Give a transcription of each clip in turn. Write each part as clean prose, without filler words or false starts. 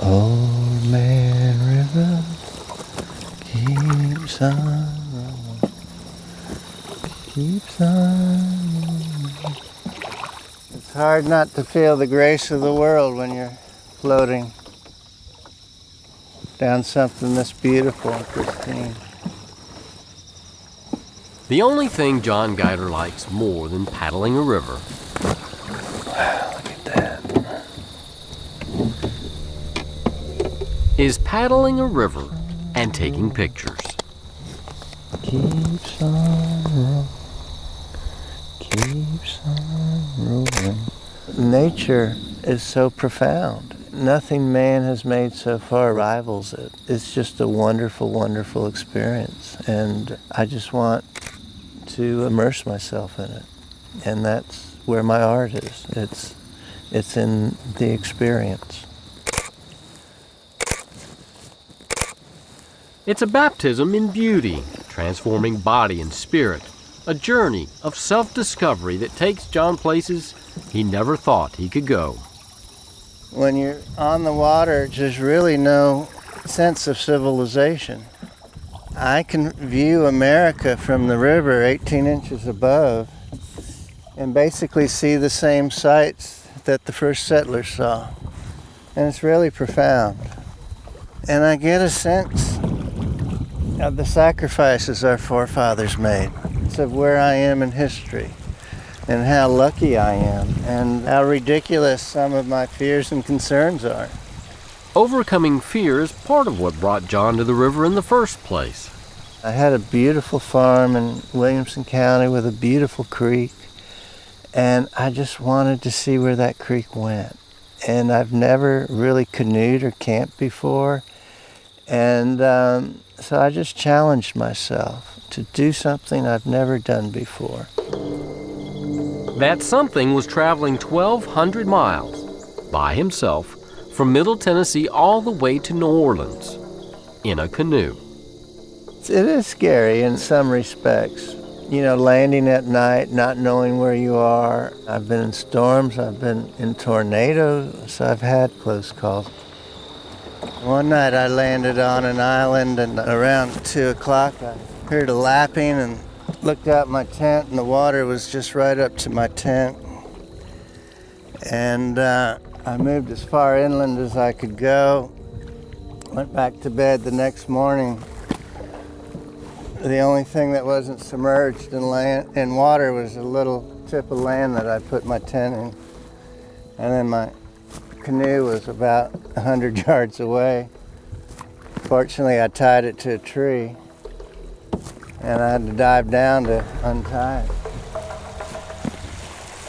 Old Man River keeps on rolling, keeps on rolling. It's hard not to feel the grace of the world when you're floating down something this beautiful and pristine. The only thing John Guider likes more than paddling a river is paddling a river and taking pictures. Keeps on rolling, keeps on rolling. Nature is so profound. Nothing man has made so far rivals it. It's just a wonderful, wonderful experience. And I just want to immerse myself in it. And that's where my art is. It's in the experience. It's a baptism in beauty, transforming body and spirit, a journey of self-discovery that takes John places he never thought he could go. When you're on the water, there's really no sense of civilization. I can view America from the river 18 inches above and basically see the same sights that the first settlers saw. And it's really profound. And I get a sense of the sacrifices our forefathers made. It's of where I am in history and how lucky I am and how ridiculous some of my fears and concerns are. Overcoming fear is part of what brought John to the river in the first place. I had a beautiful farm in Williamson County with a beautiful creek, and I just wanted to see where that creek went. And I've never really canoed or camped before, and so I just challenged myself to do something I've never done before. That something was traveling 1,200 miles by himself from Middle Tennessee all the way to New Orleans in a canoe. It is scary in some respects. You know, landing at night, not knowing where you are. I've been in storms, I've been in tornadoes, so I've had close calls. One night I landed on an island, and around 2 o'clock I heard a lapping and looked out my tent, and the water was just right up to my tent. And I moved as far inland as I could go, went back to bed the next morning. The only thing that wasn't submerged in water was a little tip of land that I put my tent in. And then my canoe was about 100 yards away. Fortunately, I tied it to a tree, and I had to dive down to untie it.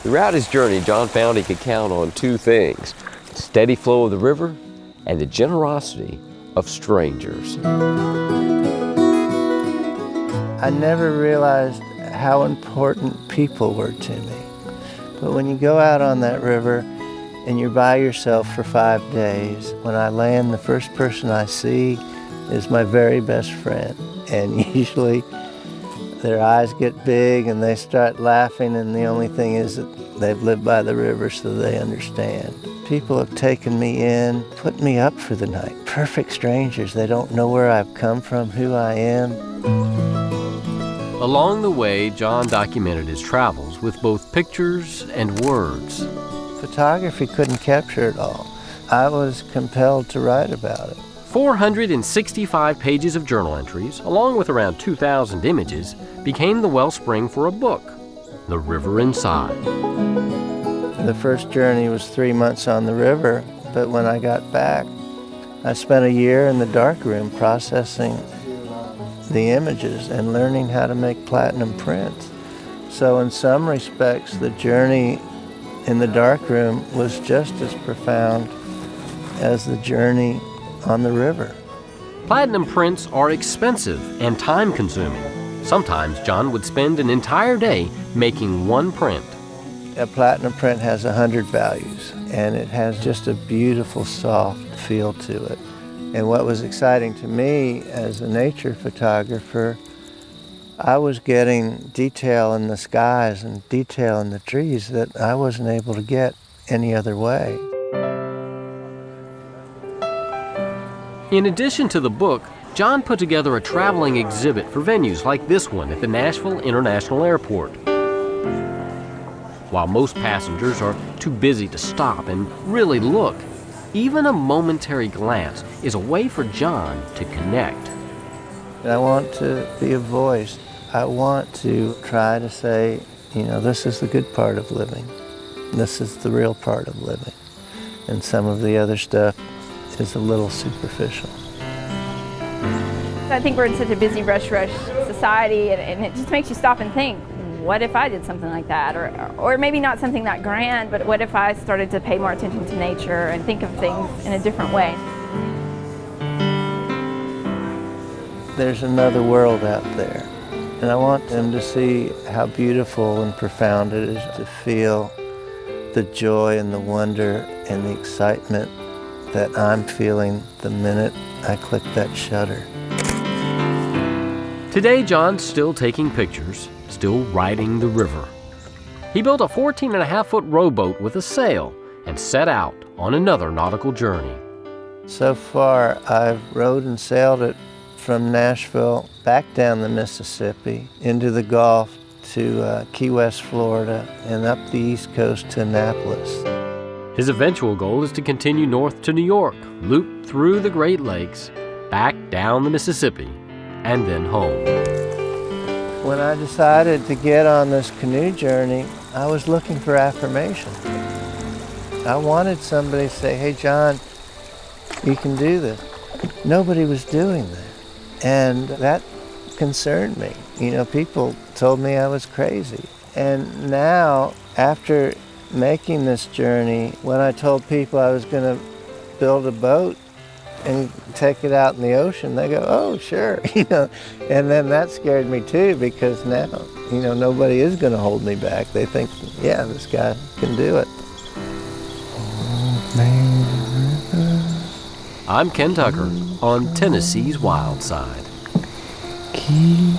Throughout his journey, John found he could count on two things: the steady flow of the river and the generosity of strangers. I never realized how important people were to me. But when you go out on that river and you're by yourself for 5 days, when I land, the first person I see is my very best friend. And usually their eyes get big and they start laughing, and the only thing is that they've lived by the river, so they understand. People have taken me in, put me up for the night. Perfect strangers. They don't know where I've come from, who I am. Along the way, John documented his travels with both pictures and words. Photography couldn't capture it all. I was compelled to write about it. 465 pages of journal entries, along with around 2,000 images, became the wellspring for a book, The River Inside. The first journey was 3 months on the river, but when I got back, I spent a year in the darkroom processing the images and learning how to make platinum prints. So in some respects, the journey in the darkroom was just as profound as the journey on the river. Platinum prints are expensive and time-consuming. Sometimes John would spend an entire day making one print. A platinum print has 100 values, and it has just a beautiful, soft feel to it. And what was exciting to me as a nature photographer, I was getting detail in the skies and detail in the trees that I wasn't able to get any other way. In addition to the book, John put together a traveling exhibit for venues like this one at the Nashville International Airport. While most passengers are too busy to stop and really look, even a momentary glance is a way for John to connect. I want to be a voice. I want to try to say, this is the good part of living. This is the real part of living. And some of the other stuff is a little superficial. I think we're in such a busy rush society, and it just makes you stop and think, what if I did something like that? Or maybe not something that grand, but what if I started to pay more attention to nature and think of things in a different way? There's another world out there, and I want them to see how beautiful and profound it is to feel the joy and the wonder and the excitement that I'm feeling the minute I click that shutter. Today, John's still taking pictures, still riding the river. He built a 14.5-foot rowboat with a sail and set out on another nautical journey. So far, I've rowed and sailed it from Nashville back down the Mississippi into the Gulf to Key West, Florida, and up the East Coast to Annapolis. His eventual goal is to continue north to New York, loop through the Great Lakes, back down the Mississippi, and then home. When I decided to get on this canoe journey, I was looking for affirmation. I wanted somebody to say, hey, John, you can do this. Nobody was doing that. And that concerned me. People told me I was crazy. And now, after making this journey, when I told people I was going to build a boat and take it out in the ocean, they go, oh, sure. And then that scared me too, because now, nobody is going to hold me back. They think, yeah, this guy can do it. I'm Ken Tucker on Tennessee's Wild Side. Keep